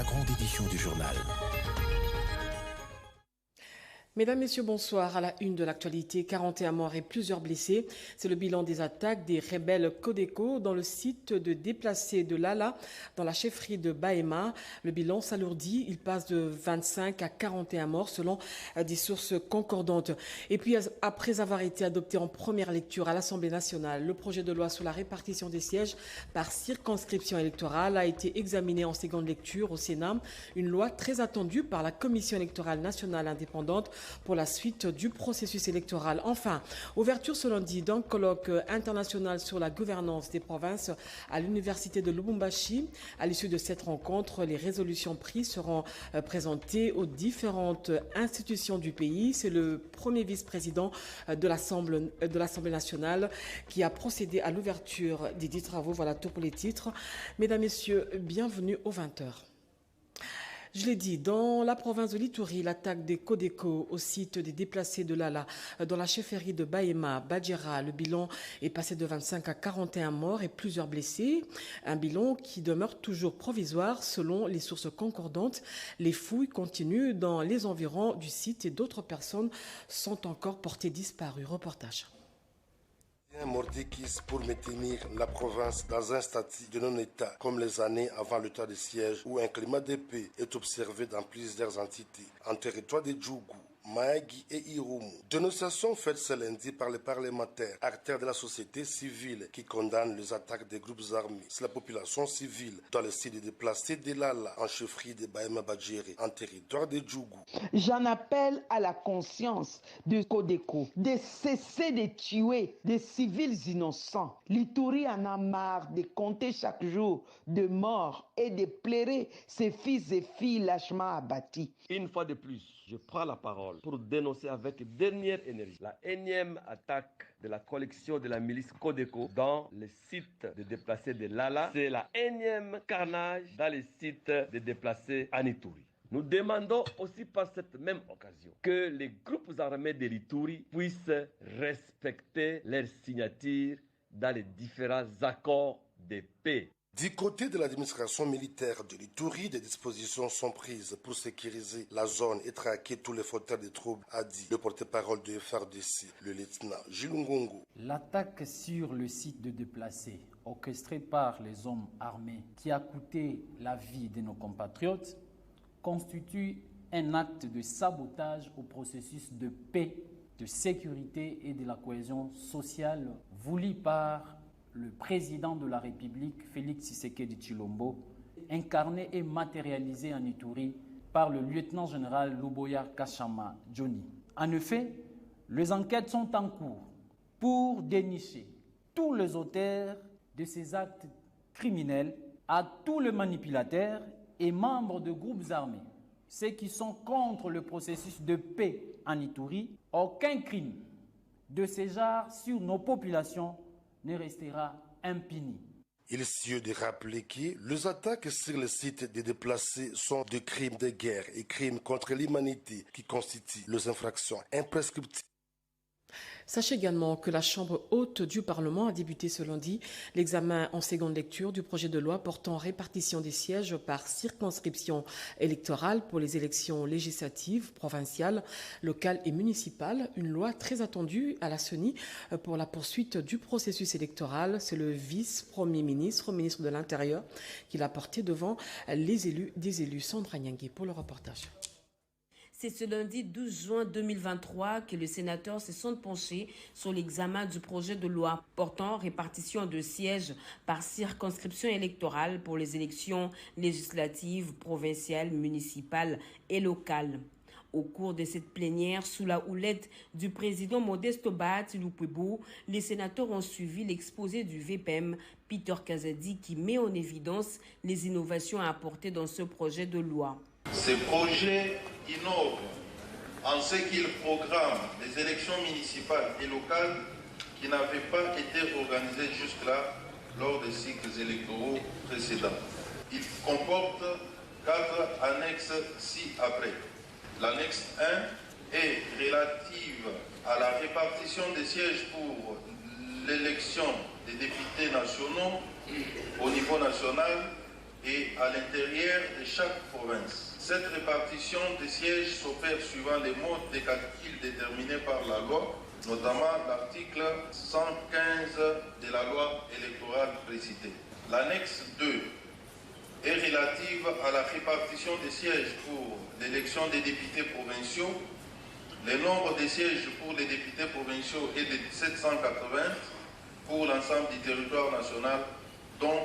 grande édition du journal. Mesdames, Messieurs, bonsoir. À la une de l'actualité, 41 morts et plusieurs blessés. C'est le bilan des attaques des rebelles Codeco dans le site de déplacés de Lala, dans la chefferie de Bahema. Le bilan s'alourdit. Il passe de 25 à 41 morts selon des sources concordantes. Et puis, après avoir été adopté en première lecture à l'Assemblée nationale, le projet de loi sur la répartition des sièges par circonscription électorale a été examiné en seconde lecture au Sénat. Une loi très attendue par la Commission électorale nationale indépendante pour la suite du processus électoral. Enfin, ouverture ce lundi d'un colloque international sur la gouvernance des provinces à l'université de Lubumbashi. À l'issue de cette rencontre, les résolutions prises seront présentées aux différentes institutions du pays. C'est le premier vice-président de l'Assemblée nationale qui a procédé à l'ouverture des 10 travaux. Voilà tout pour les titres. Mesdames, Messieurs, bienvenue aux 20h. Je l'ai dit, dans la province de l'Ituri, l'attaque des Codeco au site des déplacés de Lala, dans la chefferie de Bahema, Badjera, le bilan est passé de 25 à 41 morts et plusieurs blessés. Un bilan qui demeure toujours provisoire selon les sources concordantes. Les fouilles continuent dans les environs du site et d'autres personnes sont encore portées disparues. Reportage. Un mordicus pour maintenir la province dans un statut de non-État, comme les années avant l'état de siège, où un climat de paix est observé dans plusieurs entités, en territoire de Djougou, Mahagi et Irumu. Dénonciation faite ce lundi par les parlementaires, acteurs de la société civile qui condamnent les attaques des groupes armés. C'est la population civile dans le site déplacé de Lala, en chefferie de Bahema Badjere, en territoire de Djougou. J'en appelle à la conscience de Codeco de cesser de tuer des civils innocents. L'Ituri en a marre de compter chaque jour de morts et de pleurer ses fils et filles lâchement abattus. Une fois de plus, je prends la parole pour dénoncer avec dernière énergie la énième attaque de la collection de la milice Codeco dans le site de déplacés de Lala. C'est la énième carnage dans le site de déplacés en Ituri. Nous demandons aussi par cette même occasion que les groupes armés de l'Ituri puissent respecter leurs signatures dans les différents accords de paix. Du côté de l'administration militaire de l'Ituri, des dispositions sont prises pour sécuriser la zone et traquer tous les fauteurs de troubles, a dit le porte-parole de FARDC, le lieutenant Gilles Ngongo. L'attaque sur le site de déplacés, orchestrée par les hommes armés, qui a coûté la vie de nos compatriotes, constitue un acte de sabotage au processus de paix, de sécurité et de la cohésion sociale voulu par le président de la République, Félix Tshisekedi Tshilombo, incarné et matérialisé en Ituri par le lieutenant-général Luboya Kashama Johnny. En effet, les enquêtes sont en cours pour dénicher tous les auteurs de ces actes criminels, à tous les manipulateurs et membres de groupes armés. Ceux qui sont contre le processus de paix en Ituri, aucun crime de ce genre sur nos populations ne restera impuni. Il est de rappeler que les attaques sur le site des déplacés sont des crimes de guerre et crimes contre l'humanité qui constituent les infractions imprescriptibles. Sachez également que la Chambre haute du Parlement a débuté ce lundi l'examen en seconde lecture du projet de loi portant répartition des sièges par circonscription électorale pour les élections législatives, provinciales, locales et municipales. Une loi très attendue à la CENI pour la poursuite du processus électoral. C'est le vice-premier ministre, ministre de l'Intérieur, qui l'a porté devant les élus des élus. Sandra Nyangé pour le reportage. C'est ce lundi 12 juin 2023 que les sénateurs se sont penchés sur l'examen du projet de loi portant répartition de sièges par circonscription électorale pour les élections législatives, provinciales, municipales et locales. Au cours de cette plénière, sous la houlette du président Modeste Bahati Lukwebo, les sénateurs ont suivi l'exposé du VPM Peter Kazadi qui met en évidence les innovations à apporter dans ce projet de loi. Ce projet innove en ce qu'il programme les élections municipales et locales qui n'avaient pas été organisées jusque-là lors des cycles électoraux précédents. Il comporte 4 annexes ci-après. L'annexe 1 est relative à la répartition des sièges pour l'élection des députés nationaux au niveau national et à l'intérieur de chaque province. Cette répartition des sièges s'opère suivant les modes de calcul déterminés par la loi, notamment l'article 115 de la loi électorale précitée. L'annexe 2 est relative à la répartition des sièges pour l'élection des députés provinciaux. Le nombre de sièges pour les députés provinciaux est de 780 pour l'ensemble du territoire national, dont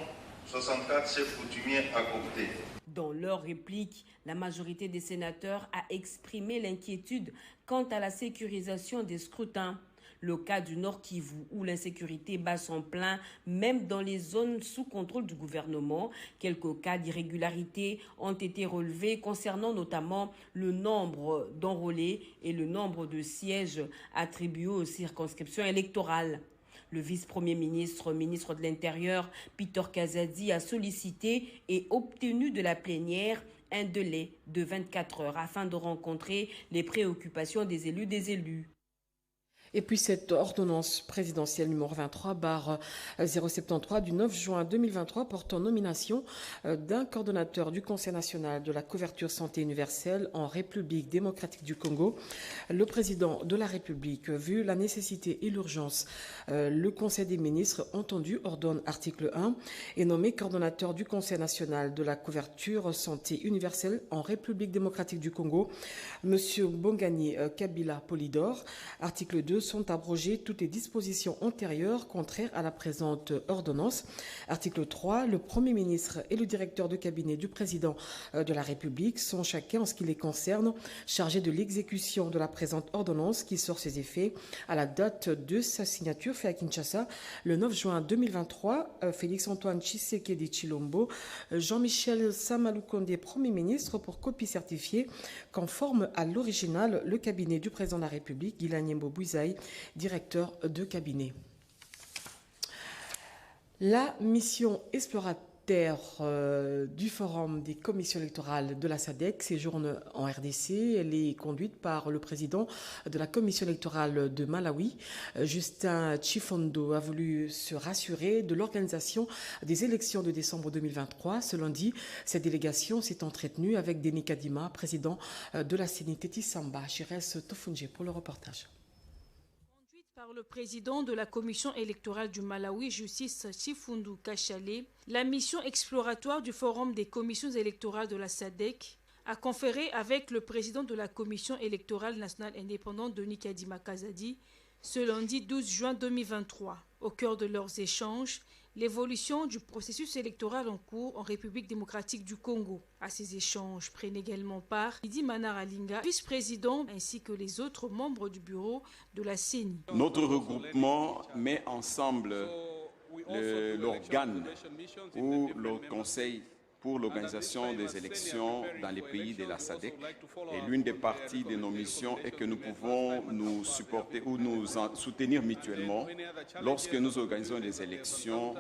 64 chefs coutumiers à Copté. Dans leur réplique, la majorité des sénateurs a exprimé l'inquiétude quant à la sécurisation des scrutins. Le cas du Nord Kivu, où l'insécurité bat son plein, même dans les zones sous contrôle du gouvernement. Quelques cas d'irrégularité ont été relevés concernant notamment le nombre d'enrôlés et le nombre de sièges attribués aux circonscriptions électorales. Le vice-premier ministre, ministre de l'Intérieur, Peter Kazadi, a sollicité et obtenu de la plénière un délai de 24 heures afin de rencontrer les préoccupations des élus. Et puis cette ordonnance présidentielle numéro 23/073 du 9 juin 2023 portant nomination d'un coordonnateur du Conseil national de la couverture santé universelle en République démocratique du Congo. Le président de la République, vu la nécessité et l'urgence, le Conseil des ministres entendu ordonne article 1 et nommé coordonnateur du Conseil national de la couverture santé universelle en République démocratique du Congo, Monsieur Bongani Kabila Polydor. Article 2 sont abrogées toutes les dispositions antérieures contraires à la présente ordonnance. Article 3, le Premier ministre et le directeur de cabinet du président de la République sont chacun, en ce qui les concerne, chargés de l'exécution de la présente ordonnance qui sort ses effets à la date de sa signature faite à Kinshasa le 9 juin 2023. Félix-Antoine Tshisekedi Tshilombo, Jean-Michel Samaloukonde, Premier ministre, pour copie certifiée conforme à l'original, le cabinet du président de la République, Guilanyembo Bouizaï, directeur de cabinet. La mission explorateur du Forum des commissions électorales de la SADC séjourne en RDC. Elle est conduite par le président de la commission électorale de Malawi. Justin Chifondo a voulu se rassurer de l'organisation des élections de décembre 2023. Ce lundi, cette délégation s'est entretenue avec Denis Kadima, président de la CENI Samba. Chires Tofunje pour le reportage. Par le président de la commission électorale du Malawi, Justice Chifundu Kachale, la mission exploratoire du Forum des commissions électorales de la SADC a conféré avec le président de la commission électorale nationale indépendante, Denis Kadima Kazadi, ce lundi 12 juin 2023. Au cœur de leurs échanges, l'évolution du processus électoral en cours en République démocratique du Congo. À ces échanges prennent également part Idi Manaralinga, vice-président, ainsi que les autres membres du bureau de la CENI. Notre regroupement met ensemble l'organe ou le conseil pour l'organisation des élections dans les pays de la SADC. Et l'une des parties de nos missions est que nous pouvons nous supporter ou nous soutenir mutuellement lorsque nous organisons des élections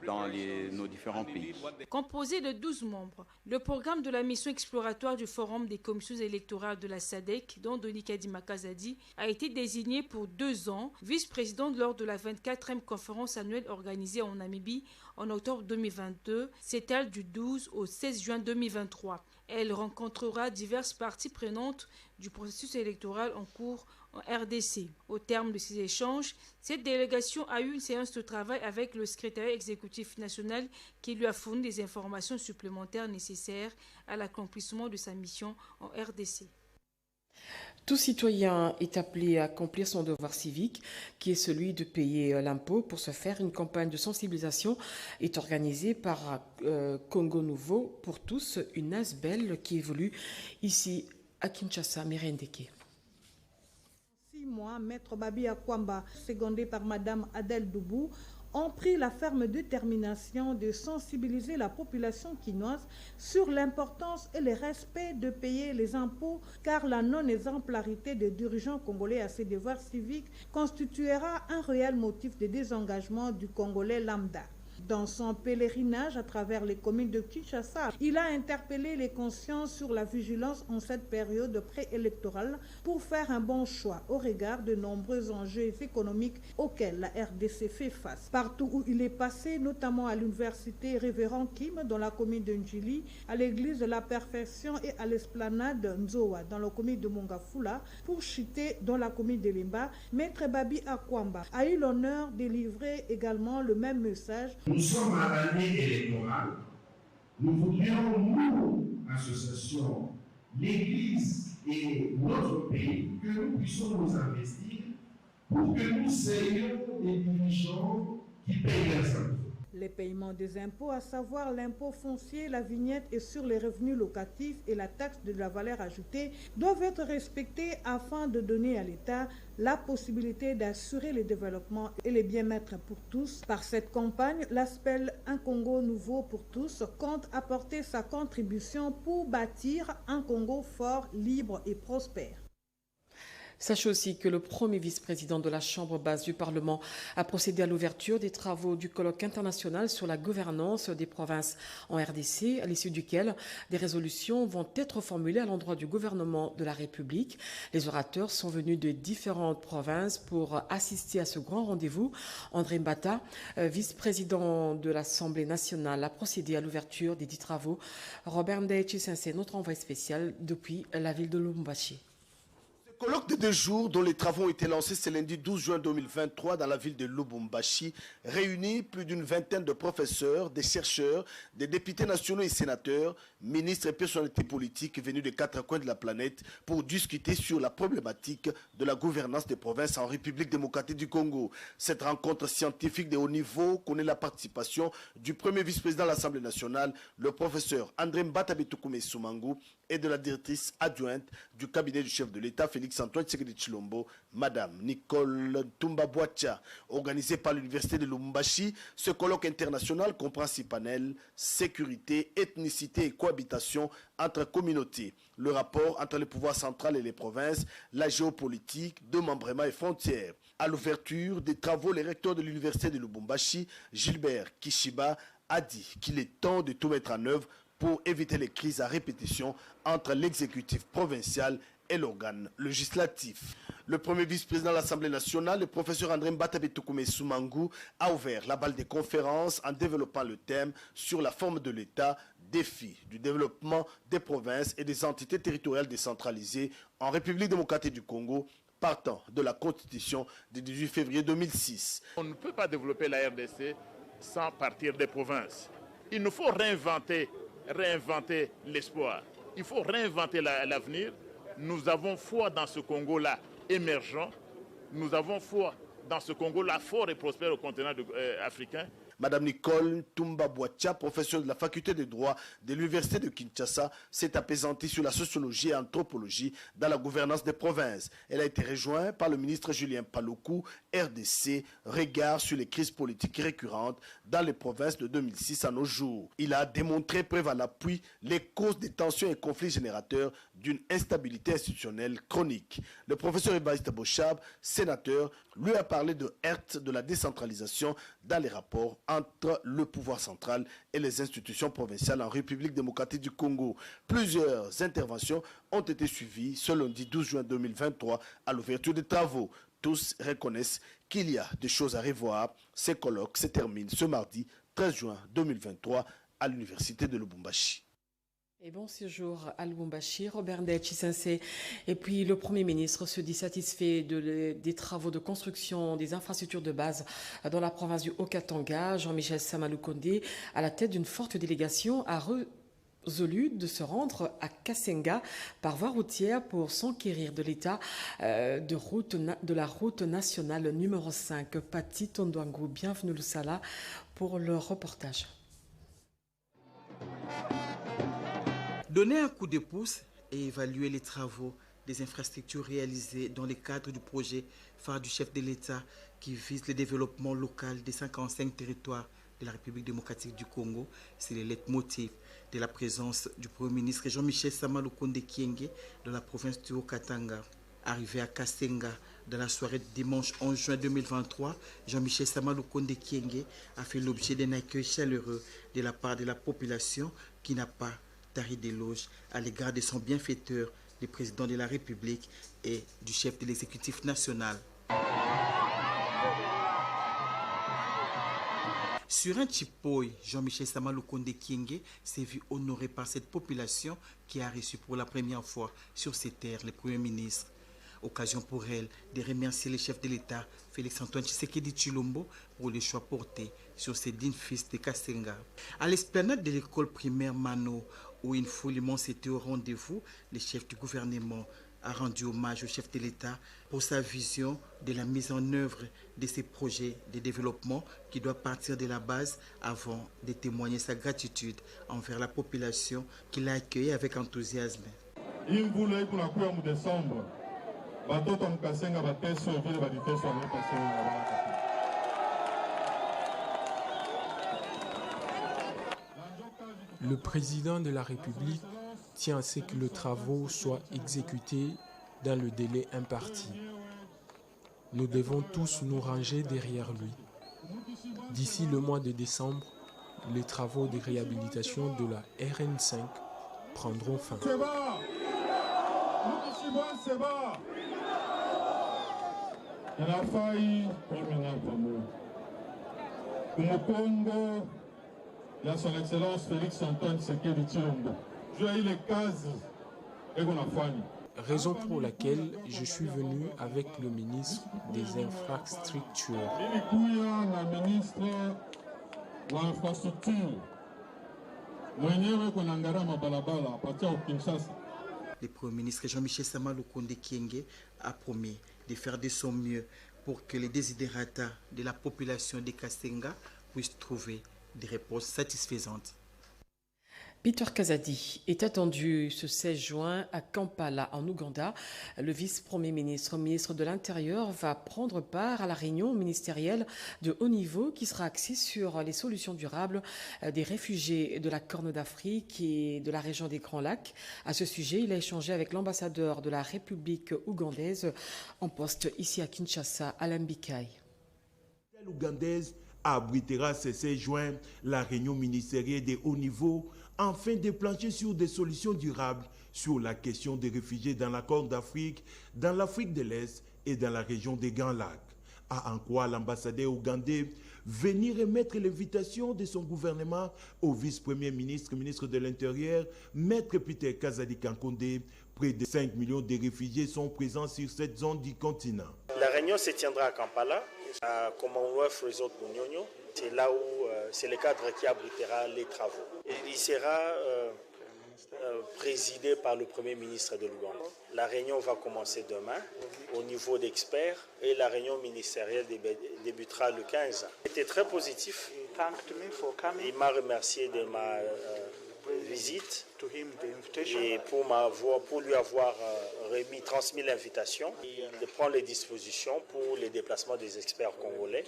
dans nos différents pays. Composé de 12 membres, le programme de la mission exploratoire du Forum des commissions électorales de la SADC, dont Denis Kadima Kazadi, a été désigné pour 2 ans vice-président lors de la 24e conférence annuelle organisée en Namibie en octobre 2022, s'étale du 12 au 16 juin 2023. Elle rencontrera diverses parties prenantes du processus électoral en cours en RDC. Au terme de ces échanges, cette délégation a eu une séance de travail avec le secrétariat exécutif national qui lui a fourni des informations supplémentaires nécessaires à l'accomplissement de sa mission en RDC. Tout citoyen est appelé à accomplir son devoir civique, qui est celui de payer l'impôt. Pour ce faire, une campagne de sensibilisation est organisée par Congo Nouveau pour tous, une ASBEL qui évolue ici à Kinshasa, Merendeke. 6 mois, Maître Babi Akwamba, secondé par Madame Adèle Doubou, ont pris la ferme détermination de sensibiliser la population quinoise sur l'importance et le respect de payer les impôts, car la non-exemplarité des dirigeants congolais à ses devoirs civiques constituera un réel motif de désengagement du Congolais lambda. Dans son pèlerinage à travers les communes de Kinshasa, il a interpellé les consciences sur la vigilance en cette période préélectorale pour faire un bon choix au regard de nombreux enjeux économiques auxquels la RDC fait face. Partout où il est passé, notamment à l'université Révérend Kim dans la commune de Njili, à l'église de la Perfection et à l'esplanade Nzoa dans la commune de Mongafula, pour Chité dans la commune de Limba, Maître Babi Akwamba a eu l'honneur de livrer également le même message. Nous sommes à l'année électorale. Nous voudrions, nous, associations, l'Église et notre pays, que nous puissions nous investir pour que nous soyons des dirigeants qui payent leurs impôts. Les paiements des impôts, à savoir l'impôt foncier, la vignette et sur les revenus locatifs et la taxe de la valeur ajoutée, doivent être respectés afin de donner à l'État la possibilité d'assurer le développement et le bien-être pour tous. Par cette campagne, l'ASPEL Un Congo Nouveau pour tous compte apporter sa contribution pour bâtir un Congo fort, libre et prospère. Sachez aussi que le premier vice-président de la Chambre basse du Parlement a procédé à l'ouverture des travaux du colloque international sur la gouvernance des provinces en RDC, à l'issue duquel des résolutions vont être formulées à l'endroit du gouvernement de la République. Les orateurs sont venus de différentes provinces pour assister à ce grand rendez-vous. André Mbata, vice-président de l'Assemblée nationale, a procédé à l'ouverture des 10 travaux. Robert Ndeye-Chisense, notre envoyé spécial depuis la ville de Lubumbashi. Colloque de 2 jours dont les travaux ont été lancés ce lundi 12 juin 2023 dans la ville de Lubumbashi réunit plus d'une vingtaine de professeurs, des chercheurs, des députés nationaux et sénateurs, ministres et personnalités politiques venus des 4 coins de la planète pour discuter sur la problématique de la gouvernance des provinces en République démocratique du Congo. Cette rencontre scientifique de haut niveau connaît la participation du premier vice-président de l'Assemblée nationale, le professeur André Mbata Betukume Soumangu, et de la directrice adjointe du cabinet du chef de l'État, Félix-Antoine Tshisekedi Tshilombo, Madame Nicole Ntumba-Bwacha. Organisé par l'Université de Lubumbashi, ce colloque international comprend 6 panels: sécurité, ethnicité et cohabitation entre communautés, le rapport entre le pouvoir central et les provinces, la géopolitique, démembrement et frontières. À l'ouverture des travaux, le recteur de l'Université de Lubumbashi, Gilbert Kishiba, a dit qu'il est temps de tout mettre en œuvre pour éviter les crises à répétition entre l'exécutif provincial et l'organe législatif. Le premier vice-président de l'Assemblée nationale, le professeur André Mbata Betukume Soumangu, a ouvert la balle des conférences en développant le thème sur la forme de l'État, défi du développement des provinces et des entités territoriales décentralisées en République démocratique du Congo, partant de la Constitution du 18 février 2006. On ne peut pas développer la RDC sans partir des provinces. Il nous faut réinventer l'espoir. Il faut réinventer l'avenir. Nous avons foi dans ce Congo-là émergent. Nous avons foi dans ce Congo-là fort et prospère au continent africain. Madame Nicole Ntumba-Bwacha, professeure de la faculté de droit de l'Université de Kinshasa, s'est apaisantie sur la sociologie et l'anthropologie dans la gouvernance des provinces. Elle a été rejointe par le ministre Julien Paluku, RDC, regard sur les crises politiques récurrentes dans les provinces de 2006 à nos jours. Il a démontré, preuve à l'appui, les causes des tensions et conflits générateurs d'une instabilité institutionnelle chronique. Le professeur Evariste Bochab, sénateur, lui a parlé de HERT, de la décentralisation dans les rapports entre le pouvoir central et les institutions provinciales en République démocratique du Congo. Plusieurs interventions ont été suivies ce lundi 12 juin 2023 à l'ouverture des travaux. Tous reconnaissent qu'il y a des choses à revoir. Ces colloques se terminent ce mardi 13 juin 2023 à l'Université de Lubumbashi. Et bon séjour à Lubumbashi, Robert Ndeye-Chisense. Et puis le Premier ministre se dit satisfait des travaux de construction des infrastructures de base dans la province du Haut-Katanga. Jean-Michel Samalukonde, à la tête d'une forte délégation, a résolu de se rendre à Kasenga par voie routière pour s'enquérir de l'état de la route nationale numéro 5. Pati Tondouangou, bienvenue Lusala pour le reportage. Donner un coup de pouce et évaluer les travaux des infrastructures réalisées dans le cadre du projet phare du chef de l'État qui vise le développement local des 55 territoires de la République démocratique du Congo, c'est le leitmotiv de la présence du Premier ministre Jean-Michel Samalukonde Kyenge dans la province du Haut-Katanga. Arrivé à Kasenga dans la soirée de dimanche 11 juin 2023, Jean-Michel Samalukonde Kienge a fait l'objet d'un accueil chaleureux de la part de la population qui n'a pas tari d'éloge à l'égard de son bienfaiteur, le président de la République et du chef de l'exécutif national. Sur un chipoy, Jean-Michel Samalukonde Kienge s'est vu honoré par cette population qui a reçu pour la première fois sur ses terres le Premier ministre. Occasion pour elle de remercier le chef de l'État, Félix-Antoine Tshisekedi Tshilombo, pour le choix porté sur ses dignes fils de Kasenga. À l'esplanade de l'école primaire Mano, où une foule immense était au rendez-vous, le chef du gouvernement a rendu hommage au chef de l'État pour sa vision de la mise en œuvre de ces projets de développement qui doit partir de la base avant de témoigner sa gratitude envers la population qui l'a accueilli avec enthousiasme. Le président de la République tient à ce que les travaux soient exécutés dans le délai imparti. Nous devons tous nous ranger derrière lui. D'ici le mois de décembre, les travaux de réhabilitation de la RN5 prendront fin. Il y a son Excellence Félix-Antoine Tshisekedi Tshilombo. Raison pour laquelle je suis venu avec le ministre des Infrastructures. Le Premier ministre Jean-Michel Samalukonde Kienge a promis de faire de son mieux pour que les desiderata de la population de Kasenga puissent trouver des réponses satisfaisantes. Peter Kazadi est attendu ce 16 juin à Kampala, en Ouganda. Le vice-premier ministre, ministre de l'Intérieur, va prendre part à la réunion ministérielle de haut niveau qui sera axée sur les solutions durables des réfugiés de la Corne d'Afrique et de la région des Grands Lacs. À ce sujet, il a échangé avec l'ambassadeur de la République ougandaise en poste ici à Kinshasa, Alain Bikaï. L'ougandaise abritera ce 16 juin la réunion ministérielle de haut niveau afin de plancher sur des solutions durables sur la question des réfugiés dans la Corne d'Afrique, dans l'Afrique de l'Est et dans la région des Grands Lacs. À en croire l'ambassadeur ougandais, venir remettre l'invitation de son gouvernement au vice-premier ministre, ministre de l'Intérieur, Maître Peter Kazadi Kankonde. Près de 5 millions de réfugiés sont présents sur cette zone du continent. La réunion se tiendra à Kampala, à Commonwealth Resort Munyonyo. C'est là où c'est le cadre qui abritera les travaux. Et il sera présidé par le Premier ministre de l'Ouganda. La réunion va commencer demain au niveau d'experts et la réunion ministérielle débutera le 15. C'était très positif. Il m'a remercié de ma visite et pour lui avoir transmis l'invitation de prendre les dispositions pour les déplacements des experts congolais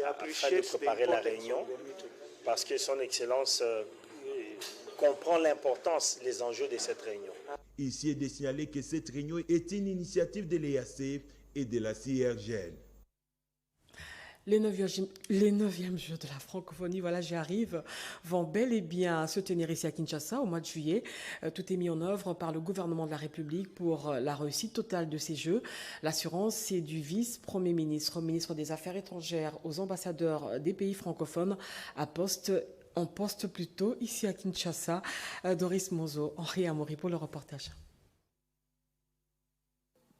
afin de préparer la réunion parce que son Excellence comprend l'importance, les enjeux de cette réunion. Ici est de signaler que cette réunion est une initiative de l'EAC et de la CIRGN. Les 9e Jeux de la francophonie, voilà, j'y arrive, vont bel et bien se tenir ici à Kinshasa au mois de juillet. Tout est mis en œuvre par le gouvernement de la République pour la réussite totale de ces Jeux. L'assurance, c'est du vice-premier ministre, ministre des Affaires étrangères, aux ambassadeurs des pays francophones en poste plutôt ici à Kinshasa. Doris Mozo, Henri Amaury pour le reportage.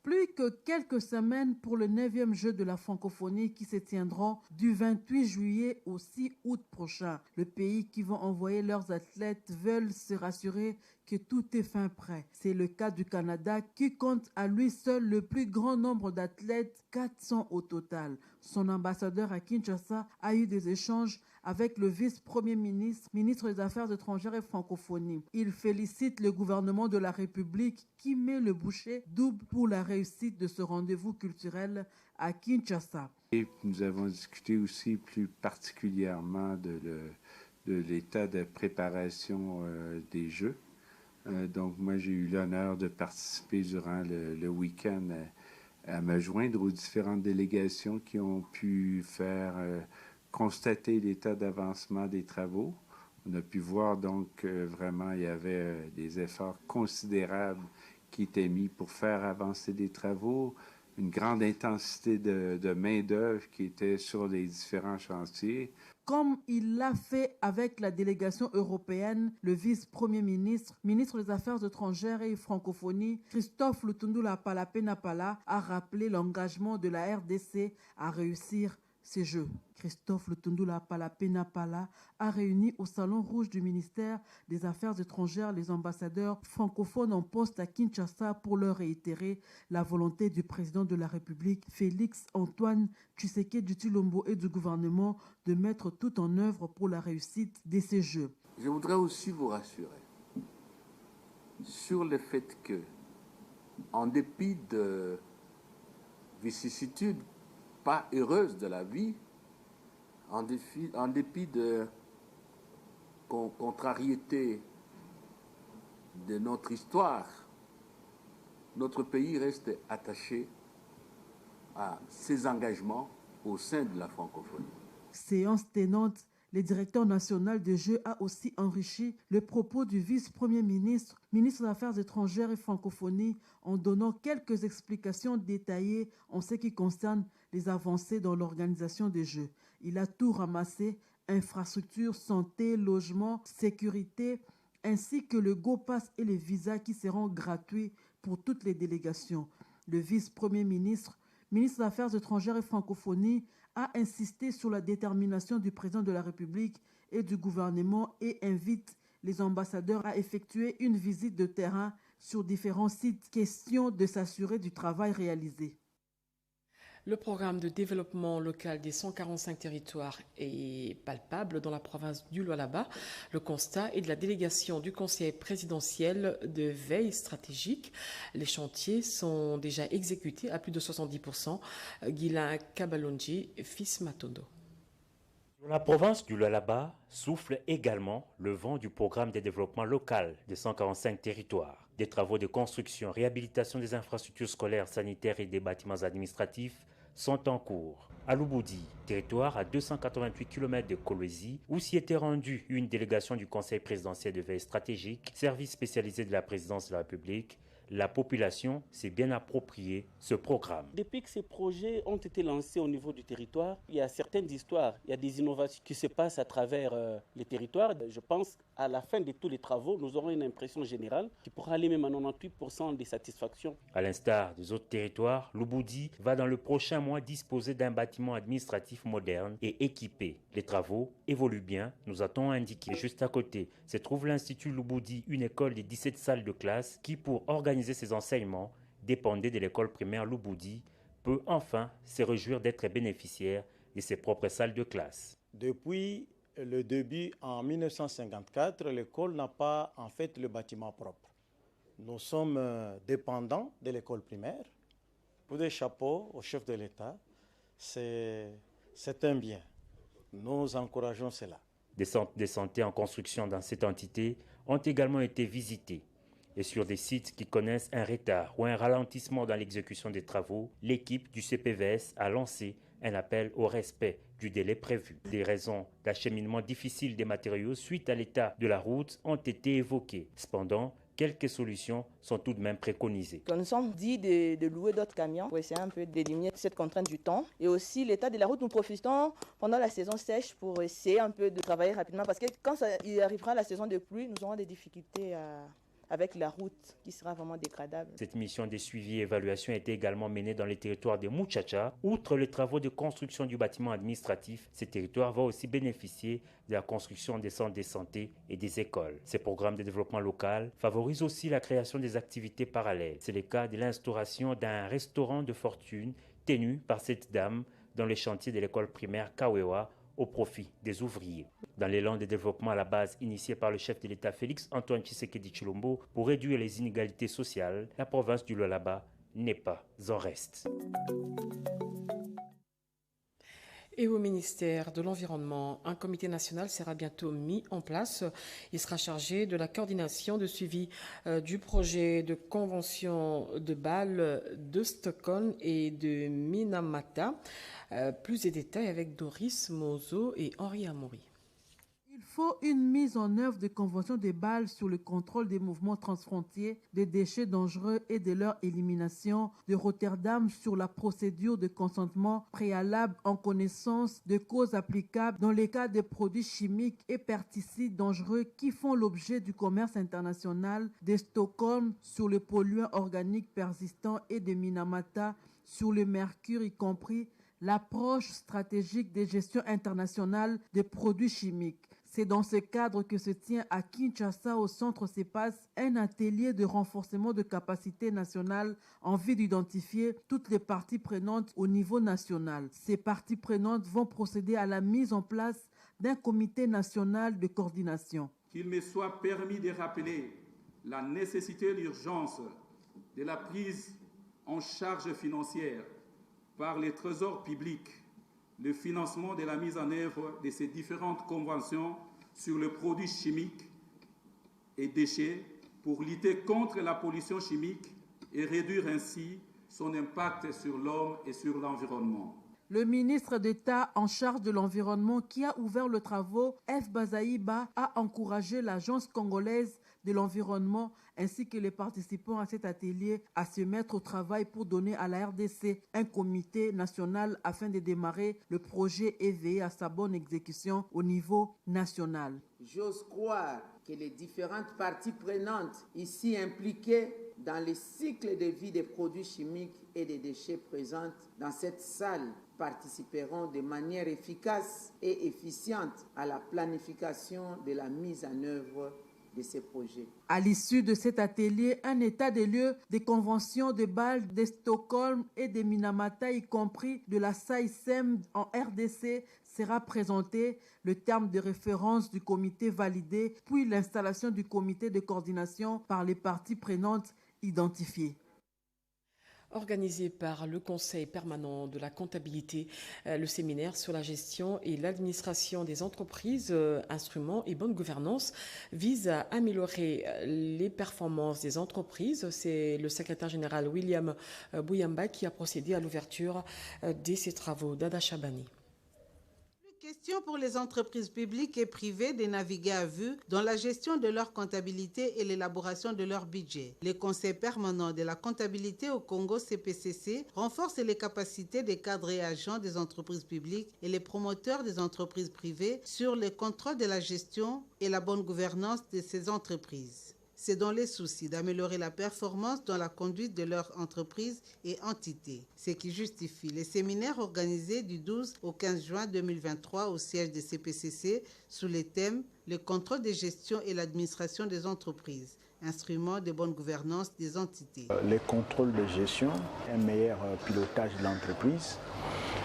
Plus que quelques semaines pour le 9e jeu de la francophonie qui se tiendront du 28 juillet au 6 août prochain. Le pays qui vont envoyer leurs athlètes veulent se rassurer que tout est fin prêt. C'est le cas du Canada qui compte à lui seul le plus grand nombre d'athlètes, 400 au total. Son ambassadeur à Kinshasa a eu des échanges avec le vice-premier ministre, ministre des Affaires étrangères et francophonie. Il félicite le gouvernement de la République qui met le bouchée double pour la réussite de ce rendez-vous culturel à Kinshasa. Et nous avons discuté aussi plus particulièrement de l'état de préparation des Jeux. Donc moi, j'ai eu l'honneur de participer durant le week-end à me joindre aux différentes délégations qui ont pu faire constater l'état d'avancement des travaux. On a pu voir donc vraiment il y avait des efforts considérables qui étaient mis pour faire avancer des travaux, une grande intensité de main-d'œuvre qui était sur les différents chantiers. Comme il l'a fait avec la délégation européenne, le vice-premier ministre, ministre des Affaires étrangères et francophonie, Christophe Lutundula Palapena-Pala, a rappelé l'engagement de la RDC à réussir ces Jeux. Christophe Lutundula Palapena-Pala a réuni au Salon Rouge du ministère des Affaires étrangères les ambassadeurs francophones en poste à Kinshasa pour leur réitérer la volonté du président de la République, Félix Antoine Tshisekedi Tshilombo, et du gouvernement de mettre tout en œuvre pour la réussite de ces Jeux. Je voudrais aussi vous rassurer sur le fait que, en dépit de vicissitudes pas heureuses de la vie, en dépit de contrariétés de notre histoire, notre pays reste attaché à ses engagements au sein de la francophonie. Séance tenante, le directeur national des Jeux a aussi enrichi le propos du vice-premier ministre, ministre des Affaires étrangères et francophonie, en donnant quelques explications détaillées en ce qui concerne les avancées dans l'organisation des Jeux. Il a tout ramassé, infrastructures, santé, logement, sécurité, ainsi que le GoPass et les visas qui seront gratuits pour toutes les délégations. Le vice-premier ministre, ministre des Affaires étrangères et francophonie, a insisté sur la détermination du président de la République et du gouvernement et invite les ambassadeurs à effectuer une visite de terrain sur différents sites, question de s'assurer du travail réalisé. Le programme de développement local des 145 territoires est palpable dans la province du Lualaba. Le constat est de la délégation du Conseil présidentiel de veille stratégique. Les chantiers sont déjà exécutés à plus de 70%. Guilain Kabalonji, fils Matondo. Dans la province du Lualaba souffle également le vent du programme de développement local des 145 territoires. Des travaux de construction, réhabilitation des infrastructures scolaires, sanitaires et des bâtiments administratifs sont en cours. À Luboudi, territoire à 288 km de Kolwezi, où s'y était rendue une délégation du Conseil présidentiel de veille stratégique, service spécialisé de la présidence de la République, la population s'est bien approprié ce programme. Depuis que ces projets ont été lancés au niveau du territoire, il y a certaines histoires, il y a des innovations qui se passent à travers les territoires. Je pense qu'à la fin de tous les travaux, nous aurons une impression générale qui pourra aller même à 98% de satisfaction. À l'instar des autres territoires, Luboudi va dans le prochain mois disposer d'un bâtiment administratif moderne et équipé. Les travaux évoluent bien, nous a-t-on indiqué. Juste à côté se trouve l'Institut Luboudi, une école de 17 salles de classe qui, pour organiser ses enseignements, dépendait de l'école primaire Luboudi, peut enfin se réjouir d'être bénéficiaire de ses propres salles de classe. Depuis le début en 1954, l'école n'a pas en fait le bâtiment propre. Nous sommes dépendants de l'école primaire. Pour des chapeaux au chef de l'État, c'est un bien. Nous encourageons cela. Des centres de santé en construction dans cette entité ont également été visités. Et sur des sites qui connaissent un retard ou un ralentissement dans l'exécution des travaux, l'équipe du CPVS a lancé un appel au respect du délai prévu. Des raisons d'acheminement difficile des matériaux suite à l'état de la route ont été évoquées. Cependant, quelques solutions sont tout de même préconisées. Nous nous sommes dit de louer d'autres camions pour essayer un peu d'éliminer cette contrainte du temps. Et aussi l'état de la route, nous profitons pendant la saison sèche pour essayer un peu de travailler rapidement parce que quand il arrivera la saison de pluie, nous aurons des difficultés avec la route qui sera vraiment dégradable. Cette mission de suivi et évaluation a été également menée dans les territoires de Muchacha. Outre les travaux de construction du bâtiment administratif, ce territoire va aussi bénéficier de la construction des centres de santé et des écoles. Ces programmes de développement local favorisent aussi la création des activités parallèles. C'est le cas de l'instauration d'un restaurant de fortune tenu par cette dame dans le chantier de l'école primaire Kawewa au profit des ouvriers. Dans l'élan de développement à la base initié par le chef de l'État Félix Antoine Tshisekedi Tshilombo pour réduire les inégalités sociales, la province du Lualaba n'est pas en reste. Et au ministère de l'Environnement, un comité national sera bientôt mis en place. Il sera chargé de la coordination de suivi du projet de convention de Bâle, de Stockholm et de Minamata. Plus de détails avec Doris Mozo et Henri Amoury. Il faut une mise en œuvre de conventions de Bâle sur le contrôle des mouvements transfrontiers des déchets dangereux et de leur élimination, de Rotterdam sur la procédure de consentement préalable en connaissance de causes applicables dans les cas de produits chimiques et pesticides dangereux qui font l'objet du commerce international, de Stockholm sur les polluants organiques persistants et de Minamata sur le mercure, y compris l'approche stratégique de gestion internationale des produits chimiques. C'est dans ce cadre que se tient à Kinshasa, au centre CEPAS, un atelier de renforcement de capacité nationale en vue d'identifier toutes les parties prenantes au niveau national. Ces parties prenantes vont procéder à la mise en place d'un comité national de coordination. Qu'il me soit permis de rappeler la nécessité et l'urgence de la prise en charge financière par les trésors publics, le financement de la mise en œuvre de ces différentes conventions sur les produits chimiques et déchets pour lutter contre la pollution chimique et réduire ainsi son impact sur l'homme et sur l'environnement. Le ministre d'État en charge de l'environnement qui a ouvert le travaux, F. Bazaïba, a encouragé l'Agence congolaise de l'environnement ainsi que les participants à cet atelier à se mettre au travail pour donner à la RDC un comité national afin de démarrer le projet et veiller à sa bonne exécution au niveau national. J'ose croire que les différentes parties prenantes ici impliquées dans le cycle de vie des produits chimiques et des déchets présents dans cette salle participeront de manière efficace et efficiente à la planification de la mise en œuvre de ces projets. À l'issue de cet atelier, un état des lieux des conventions de Bâle, de Stockholm et de Minamata, y compris de la SAICEM en RDC, sera présenté, le terme de référence du comité validé, puis l'installation du comité de coordination par les parties prenantes identifiées. Organisé par le Conseil permanent de la comptabilité, le séminaire sur la gestion et l'administration des entreprises, instruments et bonne gouvernance vise à améliorer les performances des entreprises. C'est le secrétaire général William Bouyamba qui a procédé à l'ouverture de ces travaux. Dada Chabani. Question pour les entreprises publiques et privées de naviguer à vue dans la gestion de leur comptabilité et l'élaboration de leur budget. Le Conseil permanent de la comptabilité au Congo, CPCC, renforce les capacités des cadres et agents des entreprises publiques et les promoteurs des entreprises privées sur le contrôle de la gestion et la bonne gouvernance de ces entreprises. C'est dans les soucis d'améliorer la performance dans la conduite de leur entreprise et entité, ce qui justifie les séminaires organisés du 12 au 15 juin 2023 au siège de CPCC sous les thèmes « Le contrôle de gestion et l'administration des entreprises ». Instrument de bonne gouvernance des entités. Les contrôles de gestion, un meilleur pilotage de l'entreprise.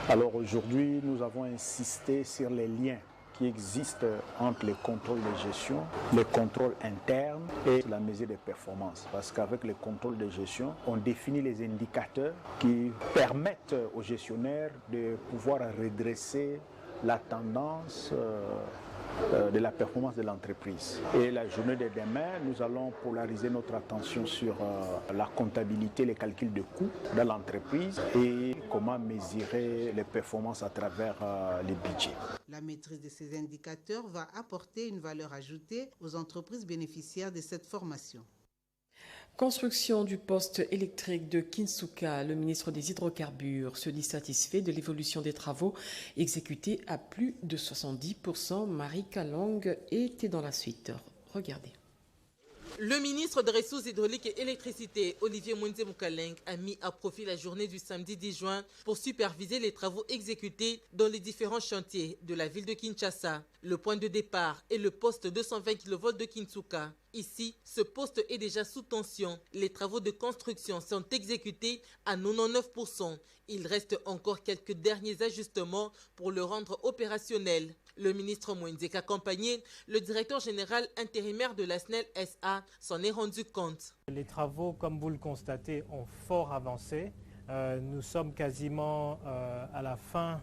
Alors aujourd'hui, nous avons insisté sur les liens qui existent entre les contrôles de gestion, les contrôles internes et la mesure des performances. Parce qu'avec les contrôles de gestion, on définit les indicateurs qui permettent aux gestionnaires de pouvoir redresser la tendance de la performance de l'entreprise. Et la journée de demain, nous allons polariser notre attention sur la comptabilité, les calculs de coûts dans l'entreprise et comment mesurer les performances à travers les budgets. La maîtrise de ces indicateurs va apporter une valeur ajoutée aux entreprises bénéficiaires de cette formation. Construction du poste électrique de Kinsuka, le ministre des Hydrocarbures se dit satisfait de l'évolution des travaux exécutés à plus de 70%. Marie Kalong était dans la suite. Regardez. Le ministre des Ressources hydrauliques et électricité, Olivier Mounze Moukaleng, a mis à profit la journée du samedi 10 juin pour superviser les travaux exécutés dans les différents chantiers de la ville de Kinshasa. Le point de départ est le poste 220 kV de Kinsuka. Ici, ce poste est déjà sous tension. Les travaux de construction sont exécutés à 99%. Il reste encore quelques derniers ajustements pour le rendre opérationnel. Le ministre Mounzek, accompagné, le directeur général intérimaire de la SNEL SA, s'en est rendu compte. Les travaux, comme vous le constatez, ont fort avancé. Nous sommes quasiment à la fin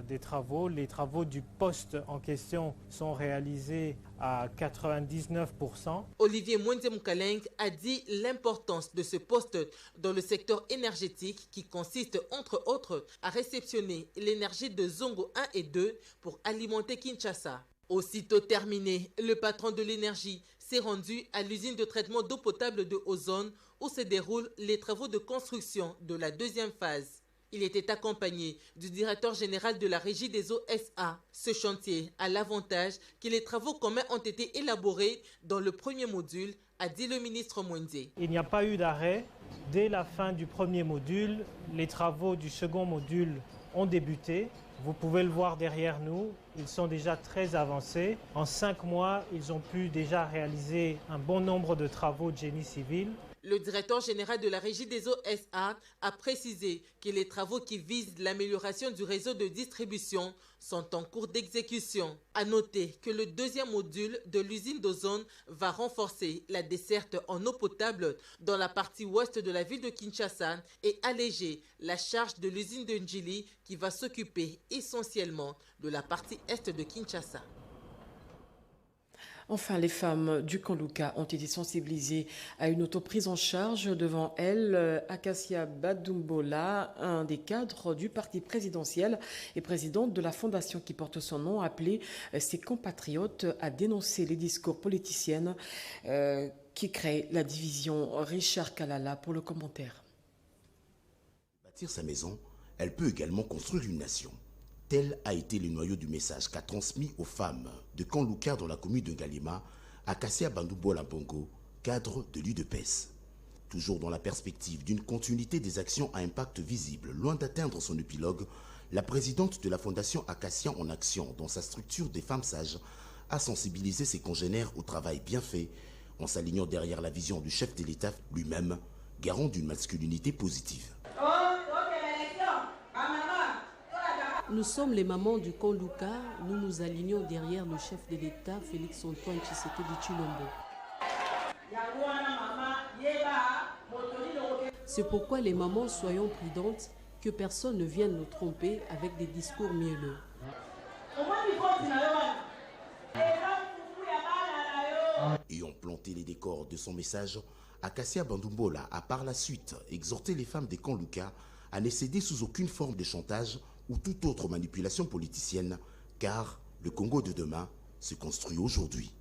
des travaux. Les travaux du poste en question sont réalisés à 99%. Olivier Mwende-Moukaleng a dit l'importance de ce poste dans le secteur énergétique qui consiste entre autres à réceptionner l'énergie de Zongo 1 et 2 pour alimenter Kinshasa. Aussitôt terminé, le patron de l'énergie s'est rendu à l'usine de traitement d'eau potable de Ozone où se déroulent les travaux de construction de la deuxième phase. Il était accompagné du directeur général de la Régie des eaux SA. Ce chantier a l'avantage que les travaux communs ont été élaborés dans le premier module, a dit le ministre Mwende. Il n'y a pas eu d'arrêt. Dès la fin du premier module, les travaux du second module ont débuté. Vous pouvez le voir derrière nous, ils sont déjà très avancés. En 5 mois, ils ont pu déjà réaliser un bon nombre de travaux de génie civil. Le directeur général de la Régie des eaux SA a précisé que les travaux qui visent l'amélioration du réseau de distribution sont en cours d'exécution. À noter que le deuxième module de l'usine d'Ozone va renforcer la desserte en eau potable dans la partie ouest de la ville de Kinshasa et alléger la charge de l'usine de Njili qui va s'occuper essentiellement de la partie est de Kinshasa. Enfin, les femmes du Kanlouka ont été sensibilisées à une autoprise en charge. Devant elles, Acacia Badumbola, un des cadres du parti présidentiel et présidente de la fondation qui porte son nom, a appelé ses compatriotes à dénoncer les discours politiciennes qui créent la division. Richard Kalala pour le commentaire. Bâtir sa maison, elle peut également construire une nation. Tel a été le noyau du message qu'a transmis aux femmes de Kanlouka dans la commune de Ngalima, Acacia Bandoubola Bongo, cadre de l'UDPS. Toujours dans la perspective d'une continuité des actions à impact visible, loin d'atteindre son épilogue, la présidente de la fondation Acacia en action dans sa structure des femmes sages a sensibilisé ses congénères au travail bien fait en s'alignant derrière la vision du chef de l'État lui-même, garant d'une masculinité positive. Nous sommes les mamans du Kanlouka, nous nous alignons derrière le chef de l'État, Félix-Antoine Tshisekedi Tshilombo. C'est pourquoi les mamans, soyons prudentes, que personne ne vienne nous tromper avec des discours mielleux. Ayant planté les décors de son message, Acacia Bandumbola a par la suite exhorté les femmes des Kanlouka à ne céder sous aucune forme de chantage ou toute autre manipulation politicienne, car le Congo de demain se construit aujourd'hui.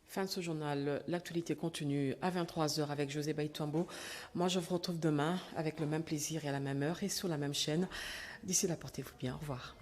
Fin de ce journal, l'actualité continue à 23h avec José Baïtouambo. Moi, je vous retrouve demain avec le même plaisir et à la même heure et sur la même chaîne. D'ici là, portez-vous bien. Au revoir.